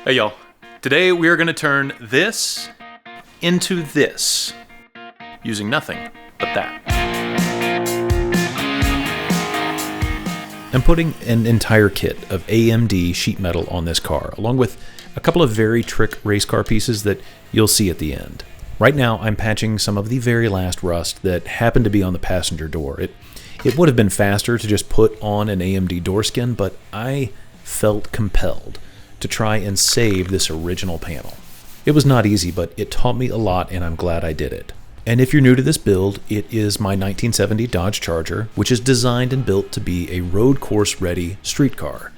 Hey y'all, today we are going to turn this into this, using nothing but that. I'm putting an entire kit of AMD sheet metal on this car, along with a couple of very trick race car pieces that you'll see at the end. Right now I'm patching some of the very last rust that happened to be on the passenger door. It would have been faster to just put on an AMD door skin, but I felt compelled to try and save this original panel. It was not easy, but it taught me a lot and I'm glad I did it. And if you're new to this build, it is my 1970 Dodge Charger, which is designed and built to be a road course ready street car.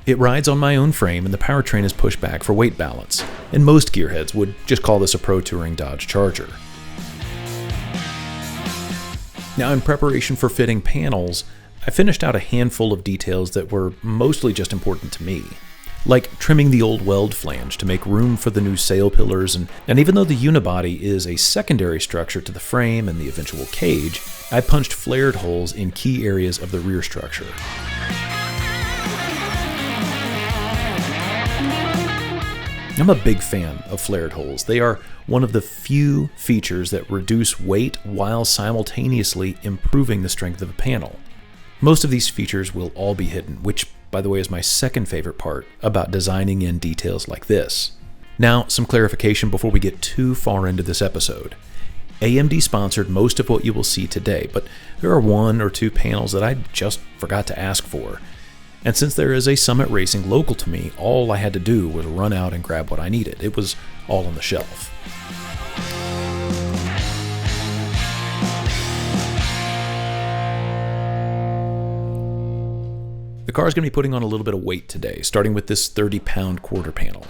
It rides on my own frame and the powertrain is pushed back for weight balance, and most gearheads would just call this a pro touring Dodge Charger. Now, in preparation for fitting panels, I finished out a handful of details that were mostly just important to me, like trimming the old weld flange to make room for the new sail pillars, and even though the unibody is a secondary structure to the frame and the eventual cage, I punched flared holes in key areas of the rear structure. I'm a big fan of flared holes. They are one of the few features that reduce weight while simultaneously improving the strength of a panel. Most of these features will all be hidden, which, by the way, is my second favorite part about designing in details like this. Now, some clarification before we get too far into this episode. AMD sponsored most of what you will see today, but there are one or two panels that I just forgot to ask for. And since there is a Summit Racing local to me, all I had to do was run out and grab what I needed. It was all on the shelf. The car is going to be putting on a little bit of weight today, starting with this 30-pound quarter panel,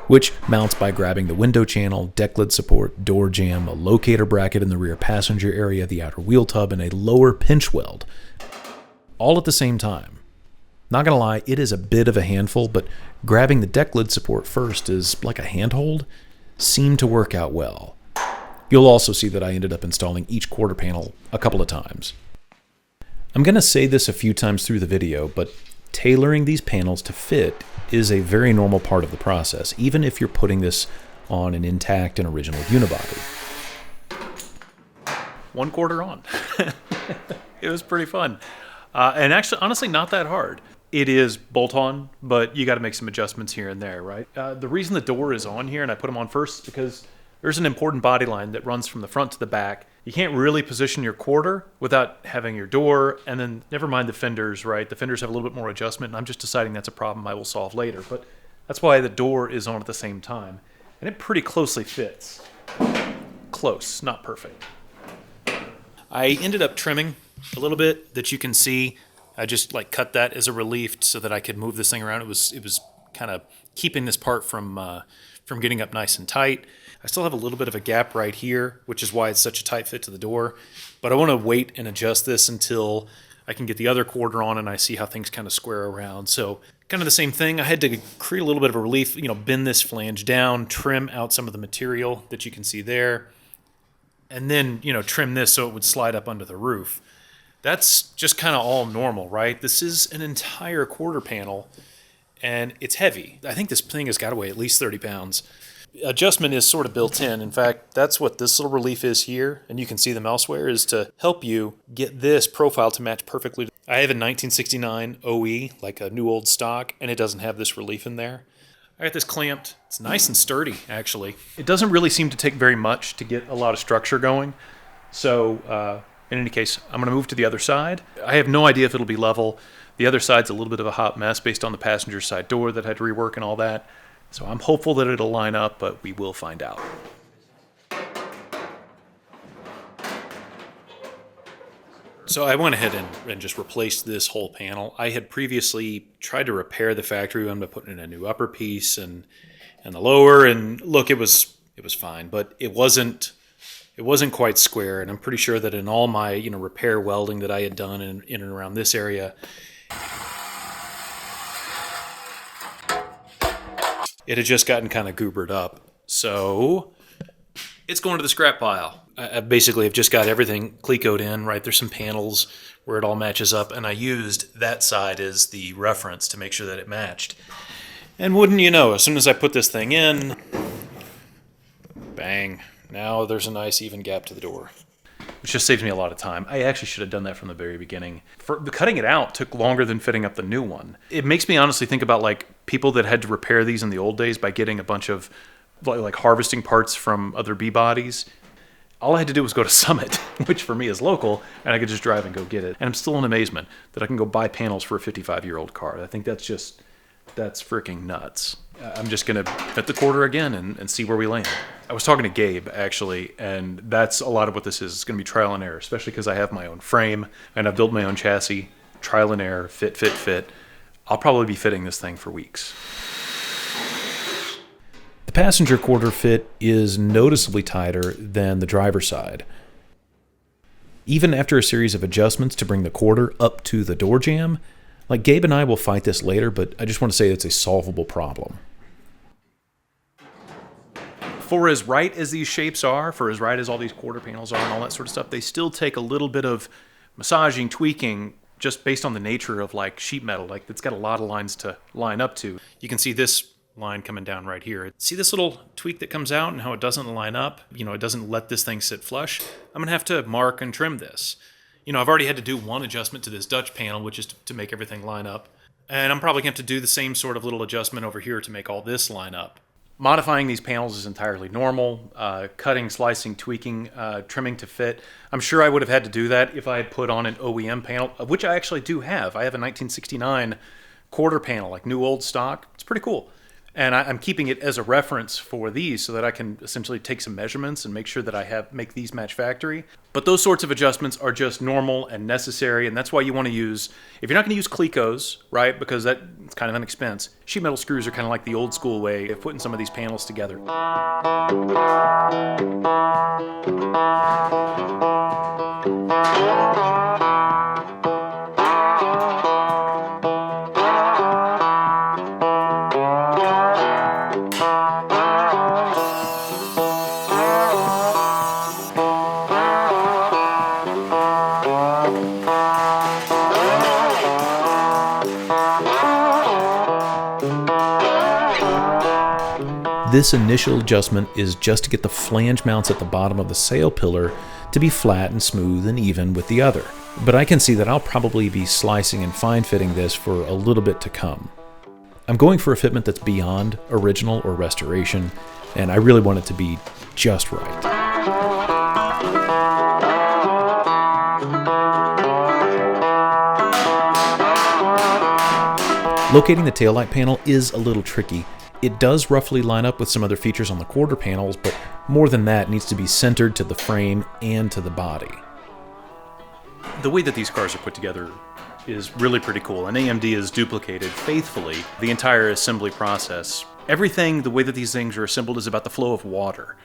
which mounts by grabbing the window channel, deck lid support, door jamb, a locator bracket in the rear passenger area, the outer wheel tub, and a lower pinch weld, all at the same time. Not gonna lie, it is a bit of a handful, but grabbing the deck lid support first is like a handhold, seemed to work out well. You'll also see that I ended up installing each quarter panel a couple of times. I'm gonna say this a few times through the video, but tailoring these panels to fit is a very normal part of the process, even if you're putting this on an intact and original unibody. 1 quarter on. It was pretty fun. And actually, honestly, not that hard. It is bolt-on, but you got to make some adjustments here and there, right? The reason the door is on here, and I put them on first, is because there's an important body line that runs from the front to the back. You can't really position your quarter without having your door, and then never mind the fenders, right? The fenders have a little bit more adjustment, and I'm just deciding that's a problem I will solve later. But that's why the door is on at the same time. And it pretty closely fits. Close, not perfect. I ended up trimming a little bit that you can see. I just cut that as a relief so that I could move this thing around. It was kind of keeping this part from getting up nice and tight. I still have a little bit of a gap right here, which is why it's such a tight fit to the door. But I want to wait and adjust this until I can get the other quarter on and I see how things kind of square around. So kind of the same thing. I had to create a little bit of a relief, bend this flange down, trim out some of the material that you can see there, and then, trim this so it would slide up under the roof. That's just kind of all normal, right? This is an entire quarter panel, and it's heavy. I think this thing has got to weigh at least 30 pounds. Adjustment is sort of built in. In fact, that's what this little relief is here, and you can see them elsewhere, is to help you get this profile to match perfectly. I have a 1969 OE, like a new old stock, and it doesn't have this relief in there. I got this clamped. It's nice and sturdy, actually. It doesn't really seem to take very much to get a lot of structure going. So, in any case, I'm going to move to the other side. I have no idea if it'll be level. The other side's a little bit of a hot mess based on the passenger side door that I had to rework and all that. So I'm hopeful that it'll line up, but we will find out. So I went ahead and just replaced this whole panel. I had previously tried to repair the factory one by putting in a new upper piece and the lower, and look, it was fine, but it wasn't quite square, and I'm pretty sure that in all my repair welding that I had done in and around this area, it had just gotten kind of goobered up. So it's going to the scrap pile. I basically have just got everything Clecoed in, right? There's some panels where it all matches up, and I used that side as the reference to make sure that it matched. And wouldn't you know, as soon as I put this thing in, bang, now there's a nice even gap to the door, which just saves me a lot of time. I actually should have done that from the very beginning. Cutting it out took longer than fitting up the new one. It makes me honestly think about like people that had to repair these in the old days by getting a bunch of like harvesting parts from other B-bodies. All I had to do was go to Summit, which for me is local, and I could just drive and go get it. And I'm still in amazement that I can go buy panels for a 55-year-old car. I think that's freaking nuts. I'm just going to fit the quarter again and see where we land. I was talking to Gabe, actually, and that's a lot of what this is. It's going to be trial and error, especially because I have my own frame, and I've built my own chassis. Trial and error, fit. I'll probably be fitting this thing for weeks. The passenger quarter fit is noticeably tighter than the driver's side. Even after a series of adjustments to bring the quarter up to the door jamb, like Gabe and I will fight this later, but I just want to say it's a solvable problem. For as right as these shapes are, for as right as all these quarter panels are and all that sort of stuff, they still take a little bit of massaging, tweaking, just based on the nature of like sheet metal. Like it's got a lot of lines to line up to. You can see this line coming down right here. See this little tweak that comes out and how it doesn't line up? You know, it doesn't let this thing sit flush. I'm gonna have to mark and trim this. You know, I've already had to do one adjustment to this Dutch panel, which is to make everything line up. And I'm probably going to have to do the same sort of little adjustment over here to make all this line up. Modifying these panels is entirely normal. Cutting, slicing, tweaking, trimming to fit. I'm sure I would have had to do that if I had put on an OEM panel, which I actually do have. I have a 1969 quarter panel, like new old stock. It's pretty cool. And I'm keeping it as a reference for these so that I can essentially take some measurements and make sure that I make these match factory. But those sorts of adjustments are just normal and necessary, and that's why you want to use, if you're not going to use Clecos, right, because that's kind of an expense, sheet metal screws are kind of like the old school way of putting some of these panels together. This initial adjustment is just to get the flange mounts at the bottom of the sail pillar to be flat and smooth and even with the other. But I can see that I'll probably be slicing and fine fitting this for a little bit to come. I'm going for a fitment that's beyond original or restoration, and I really want it to be just right. Locating the taillight panel is a little tricky. It does roughly line up with some other features on the quarter panels, but more than that, it needs to be centered to the frame and to the body. The way that these cars are put together is really pretty cool, and AMD has duplicated faithfully the entire assembly process. Everything, the way that these things are assembled, is about the flow of water.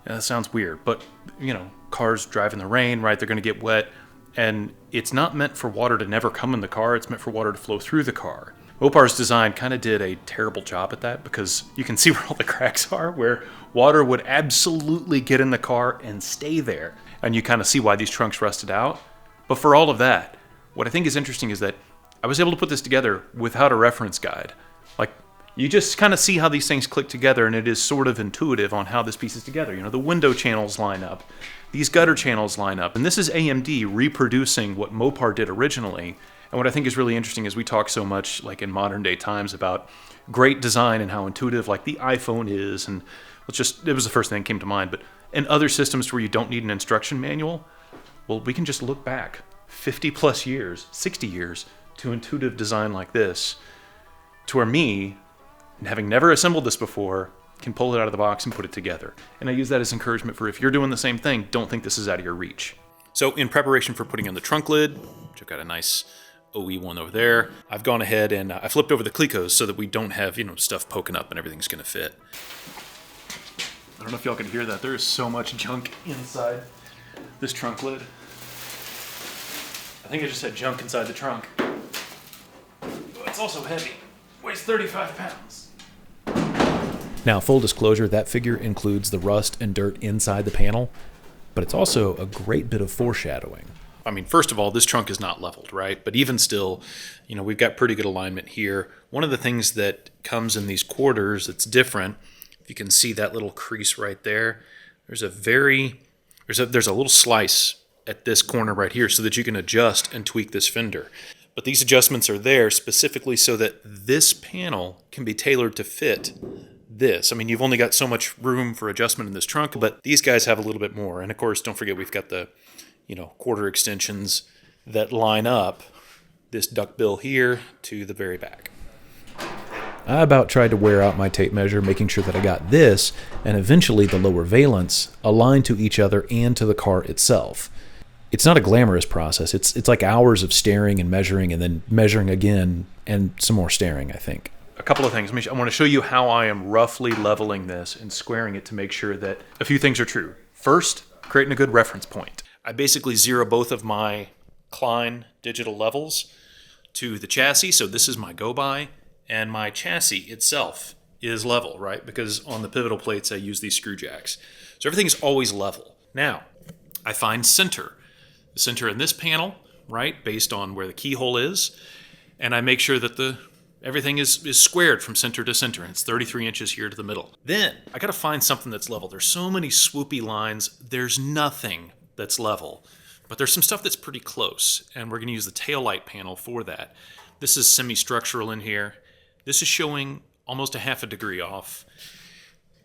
Now, that sounds weird, but, you know, cars drive in the rain, right? They're going to get wet, and it's not meant for water to never come in the car. It's meant for water to flow through the car. Mopar's design kind of did a terrible job at that, because you can see where all the cracks are, where water would absolutely get in the car and stay there. And you kind of see why these trunks rusted out. But for all of that, what I think is interesting is that I was able to put this together without a reference guide. Like, you just kind of see how these things click together, and it is sort of intuitive on how this piece is together. You know, the window channels line up, these gutter channels line up, and this is AMD reproducing what Mopar did originally. And what I think is really interesting is we talk so much, like in modern day times, about great design and how intuitive, like the iPhone is, and it was the first thing that came to mind, but in other systems where you don't need an instruction manual, well, we can just look back 50 plus years, 60 years, to intuitive design like this, to where me, having never assembled this before, can pull it out of the box and put it together. And I use that as encouragement for if you're doing the same thing, don't think this is out of your reach. So in preparation for putting on the trunk lid, which I've got a nice OE one over there, I've gone ahead and I flipped over the Clecos so that we don't have, you know, stuff poking up and everything's going to fit. I don't know if y'all can hear that. There is so much junk inside this trunk lid. I think I just had junk inside the trunk. It's also heavy. Weighs 35 pounds. Now, full disclosure, that figure includes the rust and dirt inside the panel, but it's also a great bit of foreshadowing. I mean, first of all, this trunk is not leveled, right? But even still, you know, we've got pretty good alignment here. One of the things that comes in these quarters that's different, if you can see that little crease right there, there's a little slice at this corner right here so that you can adjust and tweak this fender. But these adjustments are there specifically so that this panel can be tailored to fit this. I mean, you've only got so much room for adjustment in this trunk, but these guys have a little bit more. And of course, don't forget we've got the, you know, quarter extensions that line up this duckbill here to the very back. I about tried to wear out my tape measure, making sure that I got this and eventually the lower valence aligned to each other and to the car itself. It's not a glamorous process. It's like hours of staring and measuring and then measuring again and some more staring, I think. A couple of things. I want to show you how I am roughly leveling this and squaring it to make sure that a few things are true. First, creating a good reference point. I basically zero both of my Klein digital levels to the chassis. So this is my go-by, and my chassis itself is level, right? Because on the pivotal plates, I use these screw jacks. So everything is always level. Now, I find center. The center in this panel, right, based on where the keyhole is, and I make sure that everything is squared from center to center, and it's 33 inches here to the middle. Then, I gotta find something that's level. There's so many swoopy lines, there's nothing that's level. But there's some stuff that's pretty close, and we're gonna use the taillight panel for that. This is semi-structural in here. This is showing almost a half a degree off.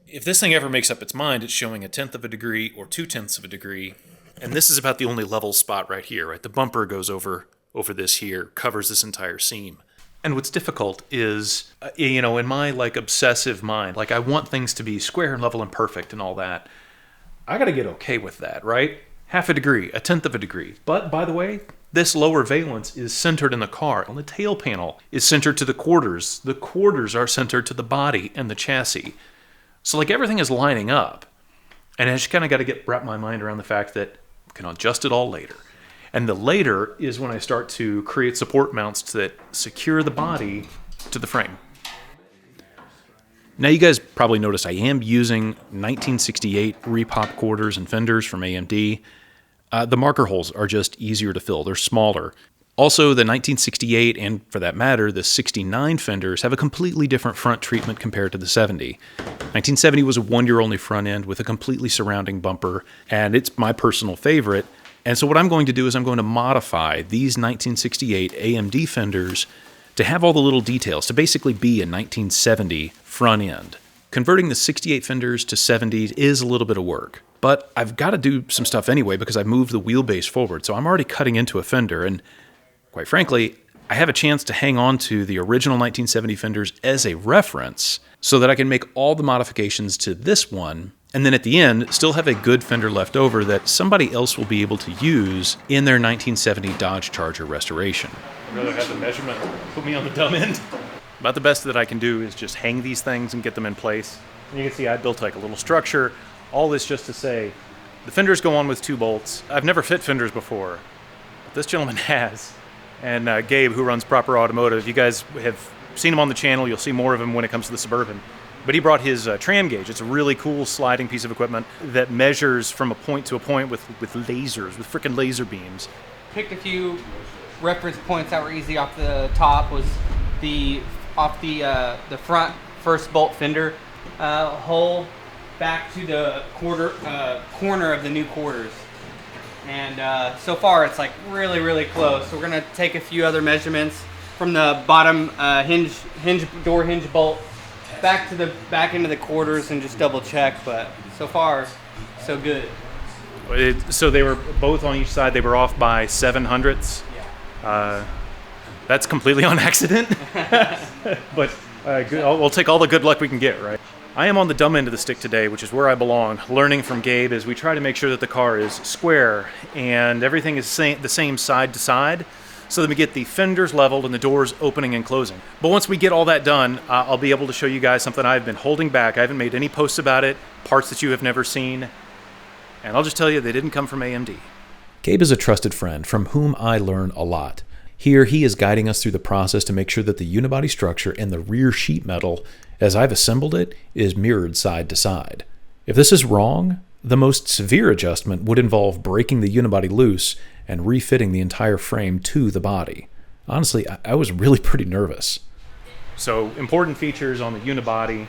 If this thing ever makes up its mind, it's showing 1/10 of a degree or 2/10 of a degree. And this is about the only level spot right here, right? The bumper goes over this here, covers this entire seam. And what's difficult is, you know, in my like obsessive mind, like I want things to be square and level and perfect and all that. I got to get okay with that, right? Half a degree, 1/10 of a degree. But by the way, this lower valence is centered in the car. And the tail panel is centered to the quarters. The quarters are centered to the body and the chassis. So like everything is lining up. And I just kind of got to wrap my mind around the fact that I can adjust it all later. And the later is when I start to create support mounts that secure the body to the frame. Now you guys probably noticed I am using 1968 repop quarters and fenders from AMD. The marker holes are just easier to fill. They're smaller. Also, the 1968 and for that matter, the 69 fenders have a completely different front treatment compared to the 70. 1970 was a one-year-only front end with a completely surrounding bumper, and it's my personal favorite. And so what I'm going to do is I'm going to modify these 1968 AMD fenders to have all the little details, to basically be a 1970 front end. Converting the 68 fenders to 70 is a little bit of work, but I've got to do some stuff anyway because I've moved the wheelbase forward, so I'm already cutting into a fender, and quite frankly, I have a chance to hang on to the original 1970 fenders as a reference so that I can make all the modifications to this one, and then at the end, still have a good fender left over that somebody else will be able to use in their 1970 Dodge Charger restoration. I'd rather have the measurement put me on the dumb end. About the best that I can do is just hang these things and get them in place. And you can see I built like a little structure. All this just to say, the fenders go on with 2 bolts. I've never fit fenders before, but this gentleman has. And Gabe, who runs Proper Automotive, you guys have seen him on the channel. You'll see more of him when it comes to the Suburban. But he brought his tram gauge. It's a really cool sliding piece of equipment that measures from a point to a point with lasers, with freaking laser beams. Picked a few reference points that were easy off the top. Was the front first bolt fender hole back to the corner of the new quarters. And so far it's like really close. So we're gonna take a few other measurements from the bottom door hinge bolt back into the quarters and just double check. But so far, so good. So they were both on each side. They were off by 7/100ths. Yeah. That's completely on accident. But we'll take all the good luck we can get, right? I am on the dumb end of the stick today, which is where I belong, learning from Gabe as we try to make sure that the car is square and everything is the same side to side, so that we get the fenders leveled and the doors opening and closing. But once we get all that done, I'll be able to show you guys something I've been holding back. I haven't made any posts about it, parts that you have never seen, and I'll just tell you they didn't come from AMD. Gabe is a trusted friend from whom I learn a lot. Here, he is guiding us through the process to make sure that the unibody structure and the rear sheet metal, as I've assembled it, is mirrored side to side. If this is wrong, the most severe adjustment would involve breaking the unibody loose and refitting the entire frame to the body. Honestly, I was really pretty nervous. So important features on the unibody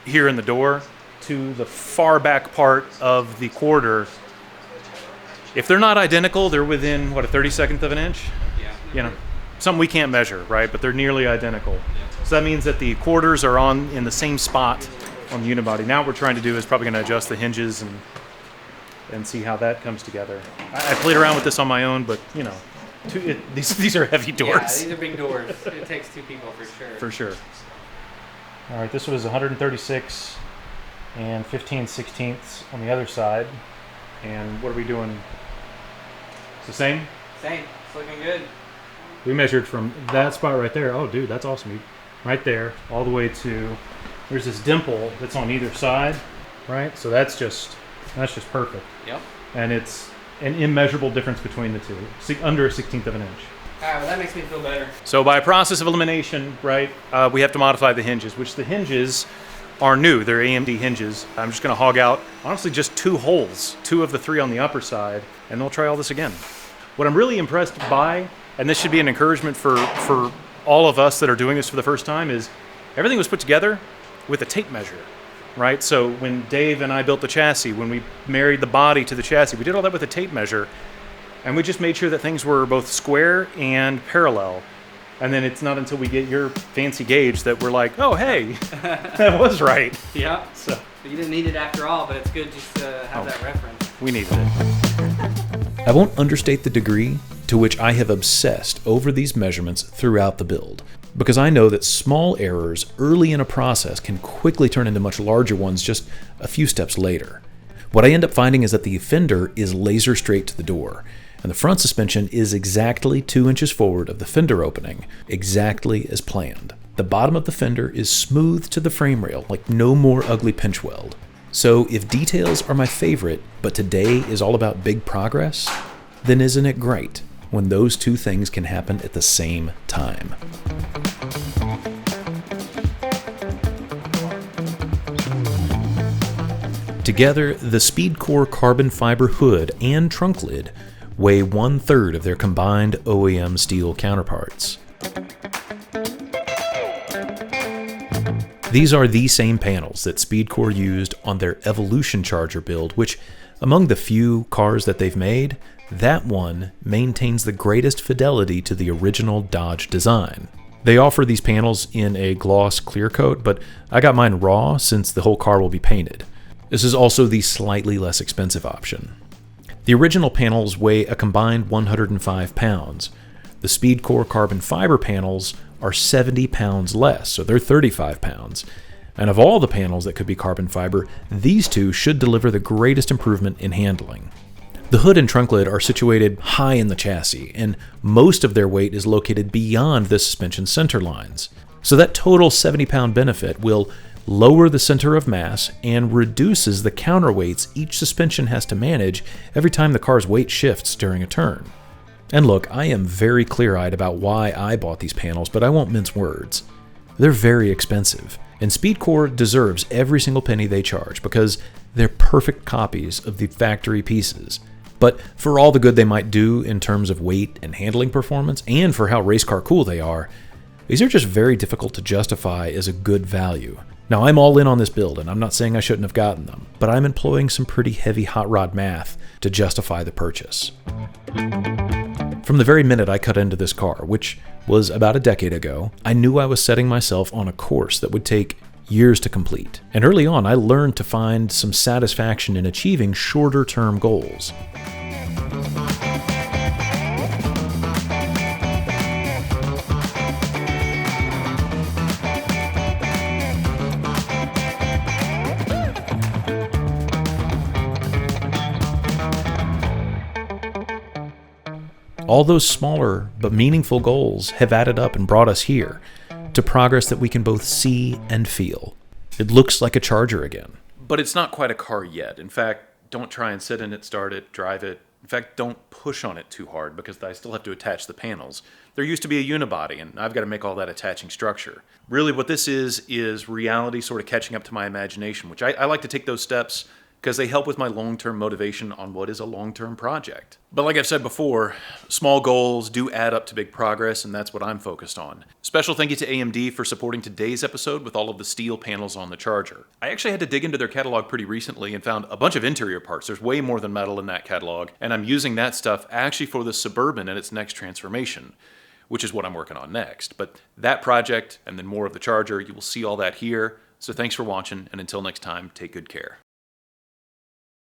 here in the door to the far back part of the quarter. If they're not identical, they're within, what, a 32nd of an inch? Yeah. You know, something we can't measure, right? But they're nearly identical. So that means that the quarters are in the same spot on the unibody. Now what we're trying to do is probably going to adjust the hinges and see how that comes together. I played around with this on my own, but, you know, these are heavy doors. Yeah, these are big doors. It takes two people for sure. For sure. All right, this was 136 and 15/16 on the other side. And what are we doing? It's the same? Same. It's looking good. We measured from that spot right there. Oh, dude, that's awesome. Right there, all the way to, there's this dimple that's on either side, right? So that's just perfect. Yep. And it's an immeasurable difference between the two, under a 16th of an inch. All right, well, that makes me feel better. So by a process of elimination, right, we have to modify the hinges, which the hinges are new. They're AMD hinges. I'm just going to hog out, honestly, just 2 holes, 2 of the 3 on the upper side, and they'll try all this again. What I'm really impressed by, and this should be an encouragement for all of us that are doing this for the first time, is everything was put together with a tape measure, right? So when Dave and I built the chassis, when we married the body to the chassis, we did all that with a tape measure, and we just made sure that things were both square and parallel. And then it's not until we get your fancy gauge that we're like, oh, hey, that was right. Yeah. So you didn't need it after all, but it's good just to have that reference. We needed it. I won't understate the degree to which I have obsessed over these measurements throughout the build, because I know that small errors early in a process can quickly turn into much larger ones just a few steps later. What I end up finding is that the fender is laser straight to the door, and the front suspension is exactly 2 inches forward of the fender opening, exactly as planned. The bottom of the fender is smooth to the frame rail, like no more ugly pinch weld. So if details are my favorite, but today is all about big progress, then isn't it great when those 2 things can happen at the same time? Together, the SpeedCore carbon fiber hood and trunk lid weigh 1/3 of their combined OEM steel counterparts. These are the same panels that SpeedCore used on their Evolution Charger build, which, among the few cars that they've made, that one maintains the greatest fidelity to the original Dodge design. They offer these panels in a gloss clear coat, but I got mine raw since the whole car will be painted. This is also the slightly less expensive option. The original panels weigh a combined 105 pounds. The SpeedCore carbon fiber panels are 70 pounds less, so they're 35 pounds. And of all the panels that could be carbon fiber, these 2 should deliver the greatest improvement in handling. The hood and trunk lid are situated high in the chassis, and most of their weight is located beyond the suspension center lines. So that total 70-pound benefit will lower the center of mass and reduces the counterweights each suspension has to manage every time the car's weight shifts during a turn. And look, I am very clear-eyed about why I bought these panels, but I won't mince words. They're very expensive, and SpeedCore deserves every single penny they charge because they're perfect copies of the factory pieces. But for all the good they might do in terms of weight and handling performance, and for how race car cool they are, these are just very difficult to justify as a good value. Now, I'm all in on this build, and I'm not saying I shouldn't have gotten them, but I'm employing some pretty heavy hot rod math to justify the purchase. From the very minute I cut into this car, which was about a decade ago, I knew I was setting myself on a course that would take years to complete. And early on, I learned to find some satisfaction in achieving shorter-term goals. All those smaller but meaningful goals have added up and brought us here, to progress that we can both see and feel. It looks like a Charger again. But it's not quite a car yet. In fact, don't try and sit in it, start it, drive it. In fact, don't push on it too hard because I still have to attach the panels. There used to be a unibody, and I've got to make all that attaching structure. Really what this is reality sort of catching up to my imagination, which I like to take those steps because they help with my long-term motivation on what is a long-term project. But like I've said before, small goals do add up to big progress, and that's what I'm focused on. Special thank you to AMD for supporting today's episode with all of the steel panels on the Charger. I actually had to dig into their catalog pretty recently and found a bunch of interior parts. There's way more than metal in that catalog, and I'm using that stuff actually for the Suburban and its next transformation, which is what I'm working on next. But that project, and then more of the Charger, you will see all that here. So thanks for watching, and until next time, take good care.